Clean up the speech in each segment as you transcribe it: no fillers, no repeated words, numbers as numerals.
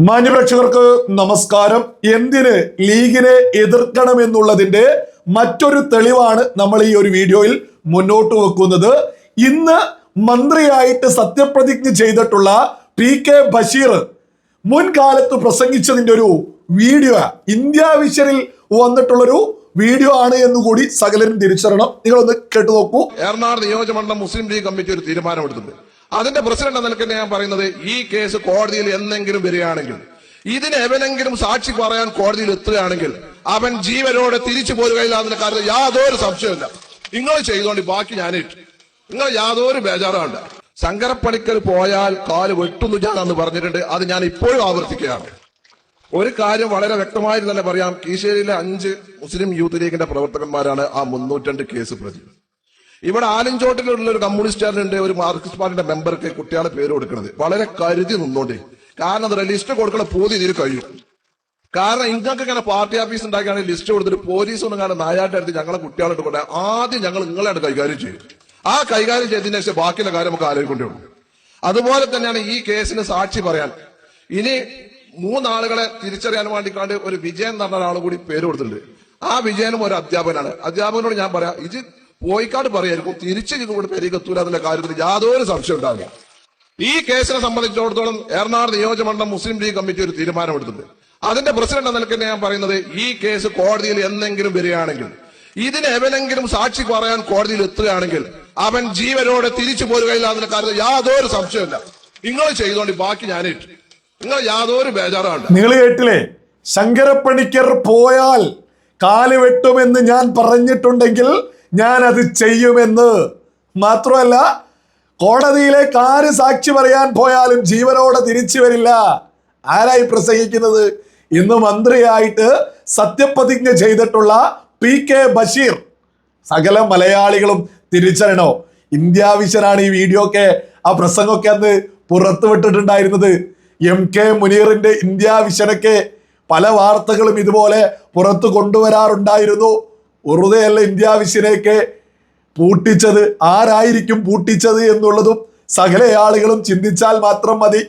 മാന്യപ്രേക്ഷകർക്ക് നമസ്കാരം. എന്തിന് ലീഗിനെ എതിർക്കണമെന്നുള്ളതിന്റെ മറ്റൊരു തെളിവാണ് നമ്മൾ ഈ ഒരു വീഡിയോയിൽ മുന്നോട്ട് വെക്കുന്നത്. ഇന്ന് മന്ത്രിയായിട്ട് സത്യപ്രതിജ്ഞ ചെയ്തിട്ടുള്ള PK ബഷീർ മുൻകാലത്ത് പ്രസംഗിച്ചതിന്റെ ഒരു വീഡിയോ ഇന്ത്യ വിഷനിൽ വന്നിട്ടുള്ളൊരു വീഡിയോ ആണ് എന്നുകൂടി സകലരും തിരിച്ചറിയണം. നിങ്ങളൊന്ന് കേട്ടു നോക്കൂ. എറണാകുളം നിയോജകമണ്ഡലം മുസ്ലിം ലീഗ് കമ്മിറ്റി ഒരു തീരുമാനമെടുത്തിട്ടുണ്ട്. അതിന്റെ പ്രസിഡന്റ് എന്ന നിലയ്ക്ക് ഞാൻ പറയുന്നത്, ഈ കേസ് കോടതിയിൽ എന്തെങ്കിലും വരികയാണെങ്കിൽ, ഇതിന് എവനെങ്കിലും സാക്ഷി പറയാൻ കോടതിയിൽ എത്തുകയാണെങ്കിൽ അവൻ ജീവനോടെ തിരിച്ചു പോരുകയില്ലാതിന്റെ കാര്യത്തിൽ യാതൊരു സംശയമില്ല. നിങ്ങൾ ചെയ്തോണ്ടി ബാക്കി ഞാനിട്ടു. നിങ്ങൾ യാതൊരു ബേജാറുണ്ട്. ശങ്കരപ്പണിക്കർ പോയാൽ കാല് വെട്ടുന്നു ഞാനെന്ന് പറഞ്ഞിട്ടുണ്ട്. അത് ഞാൻ ഇപ്പോഴും ആവർത്തിക്കുകയാണ്. ഒരു കാര്യം വളരെ വ്യക്തമായിട്ട് തന്നെ പറയാം. കീശേരിയിലെ 5 മുസ്ലിം യൂത്ത് ലീഗിന്റെ പ്രവർത്തകന്മാരാണ് ആ 302 കേസ് പ്രതി. ഇവിടെ ആലഞ്ചോട്ടിലുള്ള ഒരു കമ്മ്യൂണിസ്റ്റുകാരനുണ്ട്, ഒരു മാർക്സിസ്റ്റ് പാർട്ടിയുടെ മെമ്പർക്ക് കുട്ടികളെ പേര് കൊടുക്കുന്നത്. വളരെ കരുതി നിന്നോണ്ടേ. കാരണം എന്താ, ലിസ്റ്റ് കൊടുക്കുന്ന പൂതി ഇതിൽ കഴിയും. കാരണം ഇങ്ങൾക്ക് ഇങ്ങനെ പാർട്ടി ഓഫീസ് ഉണ്ടാക്കിയാണ് ലിസ്റ്റ് കൊടുത്തിട്ട് പോലീസ് ഒന്നും കാണാൻ നായാട്ടെടുത്ത് ഞങ്ങളെ കുട്ടികളോട് കൊണ്ടേ ആദ്യം ഞങ്ങൾ നിങ്ങളായിട്ട് കൈകാര്യം ചെയ്യും. ആ കൈകാര്യം ചെയ്തതിനു ശേഷം ബാക്കിയുള്ള കാര്യം നമുക്ക് ആലോചിക്കേണ്ടി വരും. അതുപോലെ തന്നെയാണ് ഈ കേസിന് സാക്ഷി പറയാൻ ഇനി 3 ആളുകളെ തിരിച്ചറിയാൻ വേണ്ടിക്കാണ്ട് ഒരു വിജയൻ എന്ന് പറഞ്ഞ ഒരാൾ കൂടി പേര് കൊടുത്തിട്ടുണ്ട്. ആ വിജയനും ഒരു അധ്യാപകനാണ്. അധ്യാപകനോട് ഞാൻ പറയാം, ഇത് പോയിക്കാട് പറയായിരിക്കും, തിരിച്ചു ഇവിടെ പെരുകത്തൂല എന്നുള്ള കാര്യത്തിൽ യാതൊരു സംശയം ഉണ്ടാവില്ല. ഈ കേസിനെ സംബന്ധിച്ചിടത്തോളം എറണാകുളം നിയോജകമണ്ഡലം മുസ്ലിം ലീഗ് കമ്മിറ്റി ഒരു തീരുമാനമെടുത്തിട്ടുണ്ട്. അതിന്റെ പ്രസിഡന്റ് എന്ന നിലയ്ക്ക് ഞാൻ പറയുന്നത്, ഈ കേസ് കോടതിയിൽ എന്തെങ്കിലും വരികയാണെങ്കിൽ, ഇതിന് എവനെങ്കിലും സാക്ഷി പറയാൻ കോടതിയിൽ എത്തുകയാണെങ്കിൽ അവൻ ജീവനോടെ തിരിച്ചു പോരുകയില്ലാതിന്റെ കാര്യത്തിൽ യാതൊരു സംശയമില്ല. നിങ്ങൾ ചെയ്തോണ്ടി ബാക്കി ഞാനിട്ടു. നിങ്ങൾ യാതൊരു ബേജാറുണ്ട്. നിങ്ങൾ കേട്ടില്ലേ? ശങ്കരപ്പണിക്കർ പോയാൽ കാല് വെട്ടുമെന്ന് ഞാൻ പറഞ്ഞിട്ടുണ്ടെങ്കിൽ ഞാൻ അത് ചെയ്യുമെന്ന്. മാത്രമല്ല, കോടതിയിലേക്ക് ആര് സാക്ഷി പറയാൻ പോയാലും ജീവനോടെ തിരിച്ചു വരില്ല. ആരായി പ്രസംഗിക്കുന്നത്? ഇന്ന് മന്ത്രിയായിട്ട് സത്യപ്രതിജ്ഞ ചെയ്തിട്ടുള്ള PK ബഷീർ. സകല മലയാളികളും തിരിച്ചറിയണോ? ഇന്ത്യ വിഷനാണ് ഈ വീഡിയോ ഒക്കെ, ആ പ്രസംഗമൊക്കെ അന്ന് പുറത്തു വിട്ടിട്ടുണ്ടായിരുന്നത്. MK മുനീറിന്റെ ഇന്ത്യ വിഷനൊക്കെ പല വാർത്തകളും ഇതുപോലെ പുറത്തു കൊണ്ടുവരാറുണ്ടായിരുന്നു. വെറുതെയല്ല ഇന്ത്യ വിഷനെയൊക്കെ പൂട്ടിച്ചത്. ആരായിരിക്കും പൂട്ടിച്ചത് എന്നുള്ളതും സകല ആളുകളും ചിന്തിച്ചാൽ മാത്രം മതി.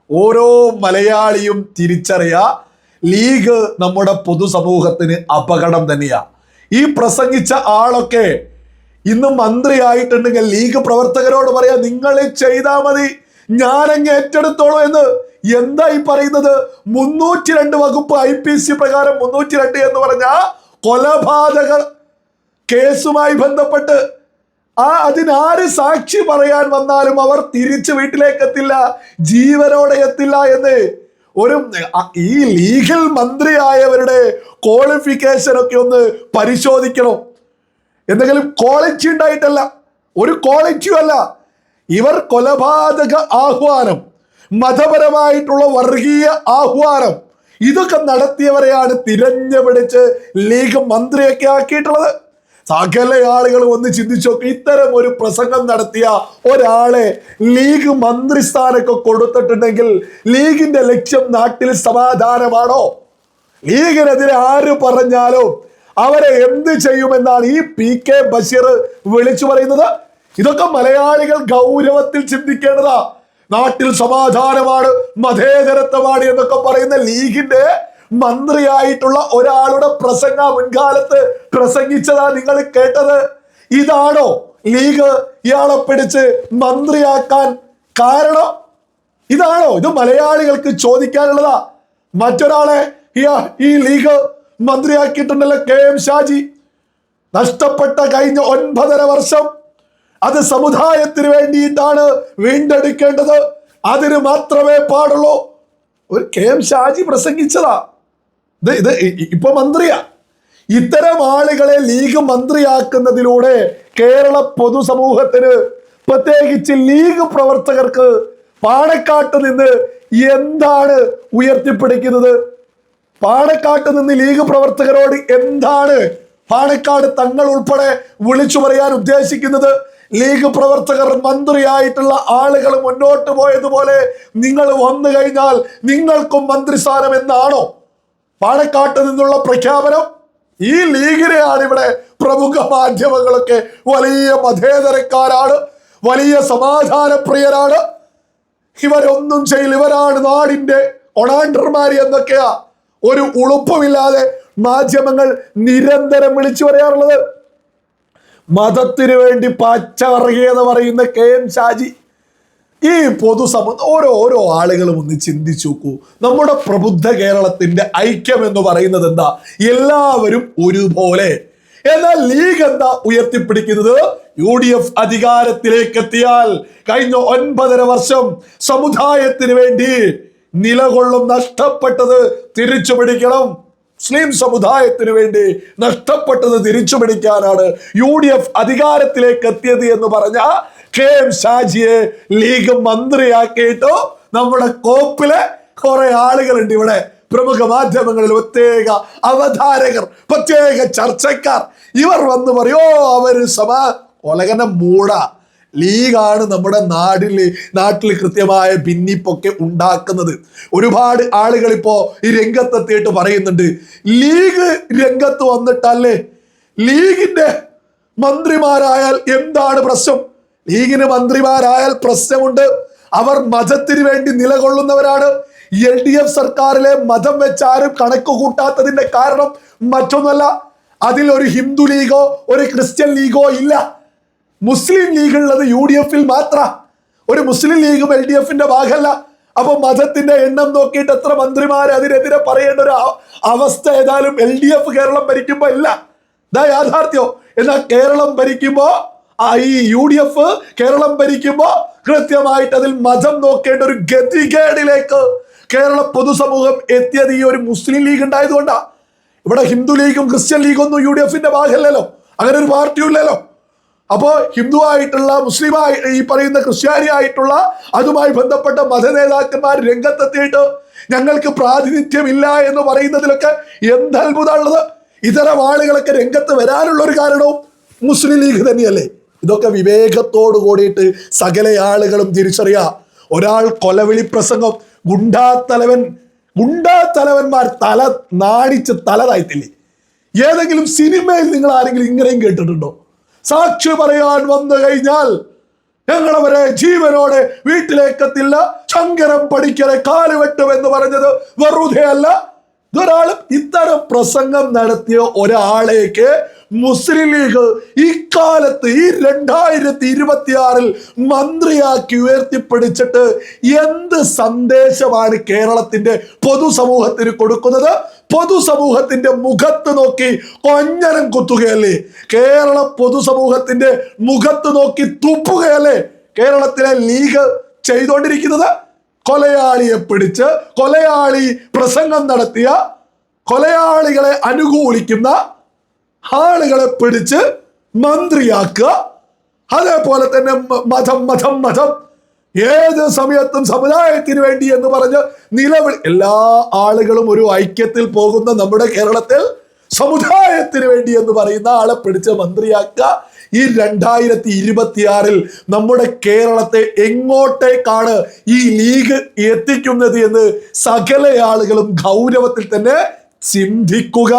ഓരോ മലയാളിയും തിരിച്ചറിയാ, ലീഗ് നമ്മുടെ പൊതുസമൂഹത്തിന് അപകടം തന്നെയാ. ഈ പ്രസംഗിച്ച ആളൊക്കെ ഇന്ന് മന്ത്രിയായിട്ടുണ്ടെങ്കിൽ ലീഗ് പ്രവർത്തകരോട് പറയാ, നിങ്ങൾ ചെയ്താൽ മതി, ഞാനങ്ങ് ഏറ്റെടുത്തോളൂ എന്ന്. എന്താ ഈ പറയുന്നത്? 302 വകുപ്പ് IPC പ്രകാരം 302 എന്ന് പറഞ്ഞ കൊലപാതക കേസുമായി ബന്ധപ്പെട്ട് അതിനാര് സാക്ഷി പറയാൻ വന്നാലും അവർ തിരിച്ചു വീട്ടിലേക്ക് എത്തില്ല, ജീവനോടെ എത്തില്ല എന്ന്. ഈ ലീഗൽ മന്ത്രിയായവരുടെ ക്വാളിഫിക്കേഷൻ ഒക്കെ ഒന്ന് പരിശോധിക്കണം. എന്തെങ്കിലും ക്വാളിറ്റി ഉണ്ടായിട്ടല്ല, ഒരു ക്വാളിറ്റിയും അല്ല. ഇവർ കൊലപാതക ആഹ്വാനം, മതപരമായിട്ടുള്ള വർഗീയ ആഹ്വാനം, ഇതൊക്കെ നടത്തിയവരെയാണ് തിരഞ്ഞുപിടിച്ച് ലീഗ് മന്ത്രിയൊക്കെ ആക്കിയിട്ടുള്ളത്. സകല ആളുകൾ ഒന്ന് ചിന്തിച്ചു നോക്കി, ഇത്തരം ഒരു പ്രസംഗം നടത്തിയ ഒരാളെ ലീഗ് മന്ത്രിസ്ഥാനൊക്കെ കൊടുത്തിട്ടുണ്ടെങ്കിൽ ലീഗിന്റെ ലക്ഷ്യം നാട്ടിൽ സമാധാനമാണോ? ലീഗിനെതിരെ ആര് പറഞ്ഞാലും അവരെ എന്ത് ചെയ്യുമെന്നാണ് ഈ PK ബഷീർ വിളിച്ചു പറയുന്നത്. ഇതൊക്കെ മലയാളികൾ ഗൗരവത്തിൽ ചിന്തിക്കേണ്ടതാ. നാട്ടിൽ സമാധാനമാണ്, മതേതരത്വമാണ് എന്നൊക്കെ പറയുന്ന ലീഗിന്റെ മന്ത്രിയായിട്ടുള്ള ഒരാളുടെ പ്രസംഗ മുൻകാലത്ത് പ്രസംഗിച്ചതാ നിങ്ങൾ കേട്ടത്. ഇതാണോ ലീഗ് ഇയാളെ പിടിച്ച് മന്ത്രിയാക്കാൻ കാരണം? ഇതാണോ? ഇത് മലയാളികൾക്ക് ചോദിക്കാനുള്ളതാ. മറ്റൊരാളെ ഈ ലീഗ് മന്ത്രിയാക്കിയിട്ടുണ്ടല്ലോ, KM ഷാജി. നഷ്ടപ്പെട്ട കഴിഞ്ഞ 9.5 വർഷം അത് സമുദായത്തിന് വേണ്ടിയിട്ടാണ് വീണ്ടെടുക്കേണ്ടത്, അതിന് മാത്രമേ പാടുള്ളൂ. ഒരു KM ഷാജി പ്രസംഗിച്ചതാ. ഇത് ഇപ്പൊ മന്ത്രിയാ. ഇത്തരം ആളുകളെ ലീഗ് മന്ത്രിയാക്കുന്നതിലൂടെ കേരള പൊതുസമൂഹത്തിന്, പ്രത്യേകിച്ച് ലീഗ് പ്രവർത്തകർക്ക് പാണക്കാട്ട് നിന്ന് എന്താണ് ഉയർത്തിപ്പിടിക്കുന്നത്? പാണക്കാട്ട് നിന്ന് ലീഗ് പ്രവർത്തകരോട് എന്താണ് പാണക്കാട് തങ്ങൾ ഉൾപ്പെടെ വിളിച്ചു പറയാൻ ഉദ്ദേശിക്കുന്നത്? ലീഗ് പ്രവർത്തകർ മന്ത്രിയായിട്ടുള്ള ആളുകൾ മുന്നോട്ട് പോയതുപോലെ നിങ്ങൾ വന്നു കഴിഞ്ഞാൽ നിങ്ങൾക്കും മന്ത്രിസ്ഥാനം എന്നാണോ പാണക്കാട്ട് നിന്നുള്ള പ്രഖ്യാപനം? ഈ ലീഗിനെയാണ് ഇവിടെ പ്രമുഖ മാധ്യമങ്ങളൊക്കെ വലിയ മതേതരക്കാരാണ്, വലിയ സമാധാനപ്രിയരാണ്, ഇവരൊന്നും ചെയ്യില്ല, ഇവരാണ് നാടിന്റെ ഒണാണ്ടർമാര് എന്നൊക്കെയാ ഒരു ഉളുപ്പമില്ലാതെ മാധ്യമങ്ങൾ നിരന്തരം വിളിച്ചു പറയാറുള്ളത്. മതത്തിന് വേണ്ടി പച്ചവർഗീയത പറയുന്ന KM ഷാജി, ഈ ഓരോ ആളുകളും ഒന്ന് ചിന്തിച്ചു നോക്കൂ. നമ്മുടെ പ്രബുദ്ധ കേരളത്തിന്റെ ഐക്യം എന്ന് പറയുന്നത് എന്താ? എല്ലാവരും ഒരുപോലെ. എന്നാൽ ലീഗ് എന്താ ഉയർത്തിപ്പിടിക്കുന്നത്? UDF അധികാരത്തിലേക്ക് എത്തിയാൽ കഴിഞ്ഞ 9.5 വർഷം സമുദായത്തിന് വേണ്ടി നിലകൊള്ളും, നഷ്ടപ്പെട്ടത് തിരിച്ചു പിടിക്കണം. മുസ്ലിം സമുദായത്തിന് വേണ്ടി നഷ്ടപ്പെട്ടത് തിരിച്ചു പിടിക്കാനാണ് UDF അധികാരത്തിലേക്ക് എത്തിയത് എന്ന് പറഞ്ഞ KM ഷാജിയെ ലീഗ് മന്ത്രിയാക്കിയിട്ട് നമ്മുടെ കോപ്പിലെ കുറെ ആളുകളുണ്ട് ഇവിടെ, പ്രമുഖ മാധ്യമങ്ങളിൽ പ്രത്യേക അവതാരകർ, പ്രത്യേക ചർച്ചക്കാർ. ഇവർ വന്ന് പറയോ അവര് ഒലകന മൂട. ലീഗാണ് നമ്മുടെ നാട്ടിൽ കൃത്യമായ ഭിന്നിപ്പൊക്കെ ഉണ്ടാക്കുന്നത്. ഒരുപാട് ആളുകൾ ഇപ്പോ ഈ രംഗത്തെത്തിയിട്ട് പറയുന്നുണ്ട്, ലീഗ് രംഗത്ത് വന്നിട്ടല്ലേ ലീഗിന്റെ മന്ത്രിമാരായാൽ എന്താണ് പ്രശ്നം? ലീഗിന് മന്ത്രിമാരായാൽ പ്രശ്നമുണ്ട്. അവർ മതത്തിന് വേണ്ടി നിലകൊള്ളുന്നവരാണ്. LDF സർക്കാരിലെ മതം വെച്ചാരും കണക്ക് കൂട്ടാത്തതിന്റെ കാരണം മറ്റൊന്നല്ല, അതിൽ ഒരു ഹിന്ദു ലീഗോ ഒരു ക്രിസ്ത്യൻ ലീഗോ ഇല്ല. മുസ്ലിം ലീഗ് ഉള്ളത് UDF-ൽ മാത്ര. ഒരു മുസ്ലിം ലീഗും LDF-ന്റെ ഭാഗമല്ല. അപ്പൊ മതത്തിന്റെ എണ്ണം നോക്കിയിട്ട് എത്ര മന്ത്രിമാർ അതിനെതിരെ പറയേണ്ട ഒരു അവസ്ഥ ഏതായാലും LDF കേരളം ഭരിക്കുമ്പോ ഇല്ല. ഇതാ യാഥാർത്ഥ്യം. എന്നാൽ കേരളം ഭരിക്കുമ്പോ ഈ UDF കേരളം ഭരിക്കുമ്പോ കൃത്യമായിട്ട് അതിൽ മതം നോക്കേണ്ട ഒരു ഗതികേടിലേക്ക് കേരള പൊതുസമൂഹം എത്തിയത് ഈ ഒരു മുസ്ലിം ലീഗ് ഉണ്ടായതുകൊണ്ടാ. ഇവിടെ ഹിന്ദു ലീഗും ക്രിസ്ത്യൻ ലീഗും ഒന്നും UDF-ന്റെ ഭാഗമല്ലല്ലോ, അങ്ങനെ ഒരു പാർട്ടിയും ഇല്ലല്ലോ. അപ്പോ ഹിന്ദു ആയിട്ടുള്ള മുസ്ലിമായി ഈ പറയുന്ന ക്രിസ്ത്യാനി ആയിട്ടുള്ള അതുമായി ബന്ധപ്പെട്ട മത നേതാക്കന്മാർ രംഗത്തെത്തിയിട്ട് ഞങ്ങൾക്ക് പ്രാതിനിധ്യമില്ല എന്ന് പറയുന്നതിലൊക്കെ എന്ത് അത്ഭുതമുള്ളത്. ഇത്തരം ആളുകളൊക്കെ രംഗത്ത് വരാനുള്ള ഒരു കാരണവും മുസ്ലിം ലീഗ് തന്നെയല്ലേ. ഇതൊക്കെ വിവേകത്തോട് കൂടിയിട്ട് സകല ആളുകളും തിരിച്ചറിയാ. ഒരാൾ കൊലവിളി പ്രസംഗം, ഗുണ്ടാത്തലവന്മാർ തല നാണിച്ച് തല താഴ്ത്തില്ലേ? ഏതെങ്കിലും സിനിമയിൽ നിങ്ങൾ ആരെങ്കിലും ഇങ്ങനെയും കേട്ടിട്ടുണ്ടോ? സാക്ഷി പറയാൻ വന്നു കഴിഞ്ഞാൽ ഞങ്ങളവരെ ജീവനോടെ വീട്ടിലേക്കെത്തില്ല, ശങ്കരം പണിക്കരെ കാലുവെട്ടും എന്ന് പറഞ്ഞത് വെറുതെ അല്ല. ഇതൊരാളും ഇത്തരം പ്രസംഗം നടത്തിയ ഒരാളേക്ക് മുസ്ലിം ലീഗ് ഇക്കാലത്ത് ഈ 2026 മന്ത്രിയാക്കി ഉയർത്തിപ്പിടിച്ചിട്ട് എന്ത് സന്ദേശമാണ് കേരളത്തിന്റെ പൊതുസമൂഹത്തിന് കൊടുക്കുന്നത്? പൊതുസമൂഹത്തിന്റെ മുഖത്ത് നോക്കി കൊഞ്ഞനം കുത്തുകയല്ലേ? കേരള പൊതുസമൂഹത്തിന്റെ മുഖത്ത് നോക്കി തുപ്പുകയല്ലേ കേരളത്തിലെ ലീഗ് ചെയ്തുകൊണ്ടിരിക്കുന്നത്? കൊലയാളിയെ പിടിച്ച്, കൊലയാളി പ്രസംഗം നടത്തിയ, കൊലയാളികളെ അനുകൂലിക്കുന്ന ആളുകളെ പിടിച്ച് മന്ത്രിയാക്കുക. അതേപോലെ തന്നെ മതം ഏത് സമയത്തും സമുദായത്തിന് വേണ്ടി എന്ന് പറഞ്ഞ് എല്ലാ ആളുകളും ഒരു ഐക്യത്തിൽ പോകുന്ന നമ്മുടെ കേരളത്തിൽ സമുദായത്തിന് വേണ്ടി എന്ന് പറയുന്ന ആളെ പിടിച്ച് മന്ത്രിയാക്കുക. ഈ 2026 നമ്മുടെ കേരളത്തെ എങ്ങോട്ടേക്കാണ് ഈ ലീഗ് എത്തിക്കുന്നത് എന്ന് സകല ആളുകളും ഗൗരവത്തിൽ തന്നെ ചിന്തിക്കുക.